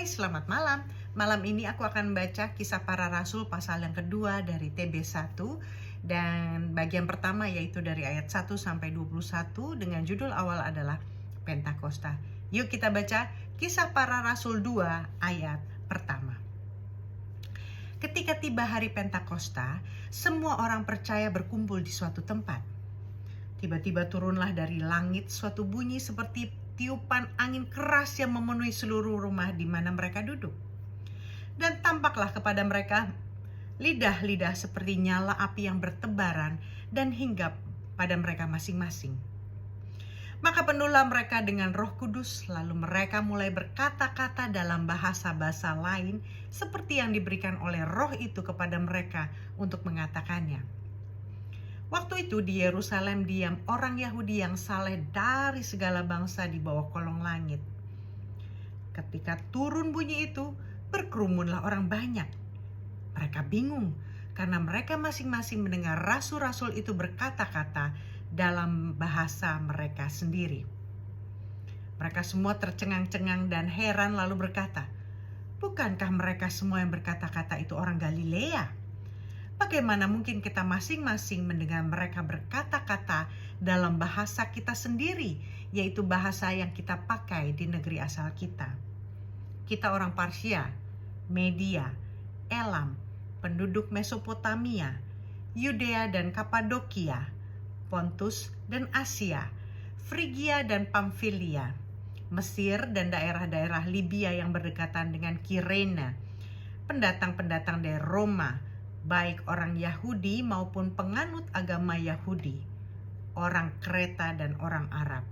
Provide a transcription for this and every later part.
selamat malam. Malam ini aku akan membaca Kisah Para Rasul pasal yang kedua dari TB1 dan bagian pertama yaitu dari ayat 1 sampai 21 dengan judul awal adalah Pentakosta. Yuk kita baca Kisah Para Rasul 2 ayat pertama. Ketika tiba hari Pentakosta, semua orang percaya berkumpul di suatu tempat. Tiba-tiba turunlah dari langit suatu bunyi seperti tiupan angin keras yang memenuhi seluruh rumah di mana mereka duduk. Dan tampaklah kepada mereka lidah-lidah seperti nyala api yang bertebaran dan hinggap pada mereka masing-masing. Maka penuhlah mereka dengan Roh Kudus, lalu mereka mulai berkata-kata dalam bahasa-bahasa lain seperti yang diberikan oleh Roh itu kepada mereka untuk mengatakannya. Waktu itu di Yerusalem diam orang Yahudi yang saleh dari segala bangsa di bawah kolong langit. Ketika turun bunyi itu, berkerumunlah orang banyak. Mereka bingung karena mereka masing-masing mendengar rasul-rasul itu berkata-kata dalam bahasa mereka sendiri. Mereka semua tercengang-cengang dan heran lalu berkata, "Bukankah mereka semua yang berkata-kata itu orang Galilea? Bagaimana mungkin kita masing-masing mendengar mereka berkata-kata dalam bahasa kita sendiri, yaitu bahasa yang kita pakai di negeri asal kita? Kita orang Parsia, Media, Elam, penduduk Mesopotamia, Yudea dan Kapadokia, Pontus dan Asia, Frigia dan Pamfilia, Mesir dan daerah-daerah Libya yang berdekatan dengan Kirene, pendatang-pendatang dari Roma, baik orang Yahudi maupun penganut agama Yahudi, orang Kreta dan orang Arab.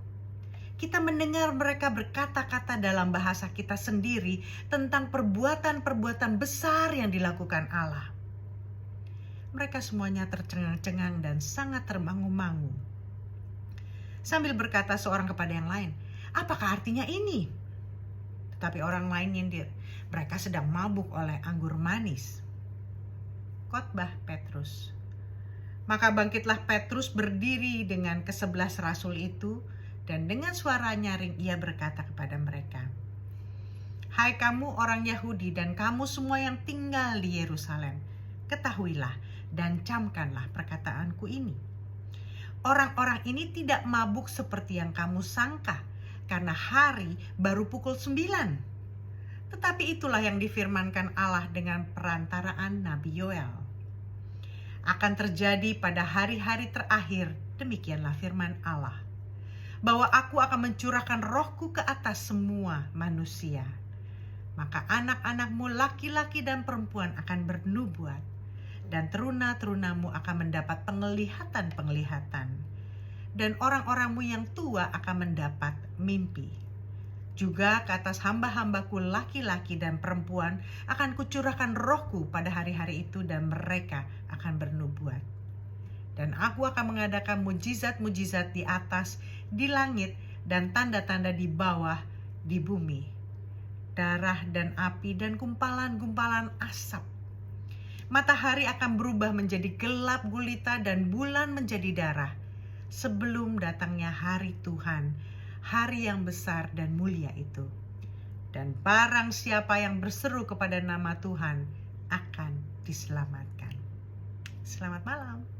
Kita mendengar mereka berkata-kata dalam bahasa kita sendiri tentang perbuatan-perbuatan besar yang dilakukan Allah." Mereka semuanya tercengang-cengang dan sangat termangu-mangu. Sambil berkata seorang kepada yang lain, "Apakah artinya ini?" Tetapi orang lain nyindir, "Mereka sedang mabuk oleh anggur manis." Khotbah Petrus. Maka bangkitlah Petrus berdiri dengan ke-11 rasul itu, dan dengan suara nyaring ia berkata kepada mereka, "Hai kamu orang Yahudi dan kamu semua yang tinggal di Yerusalem, ketahuilah dan camkanlah perkataanku ini. Orang-orang ini tidak mabuk seperti yang kamu sangka, karena hari baru pukul 9. Tetapi itulah yang difirmankan Allah dengan perantaraan Nabi Yoel. Akan terjadi pada hari-hari terakhir, demikianlah firman Allah, bahwa aku akan mencurahkan rohku ke atas semua manusia. Maka anak-anakmu laki-laki dan perempuan akan bernubuat, dan teruna-terunamu akan mendapat penglihatan-penglihatan, dan orang-orangmu yang tua akan mendapat mimpi. Juga ke atas hamba-hambaku laki-laki dan perempuan akan kucurahkan rohku pada hari-hari itu, dan mereka akan bernubuat. Dan aku akan mengadakan mujizat-mujizat di atas, di langit, dan tanda-tanda di bawah, di bumi. Darah dan api dan gumpalan-gumpalan asap. Matahari akan berubah menjadi gelap gulita dan bulan menjadi darah, sebelum datangnya hari Tuhan, hari yang besar dan mulia itu. Dan barang siapa yang berseru kepada nama Tuhan akan diselamatkan." Selamat malam.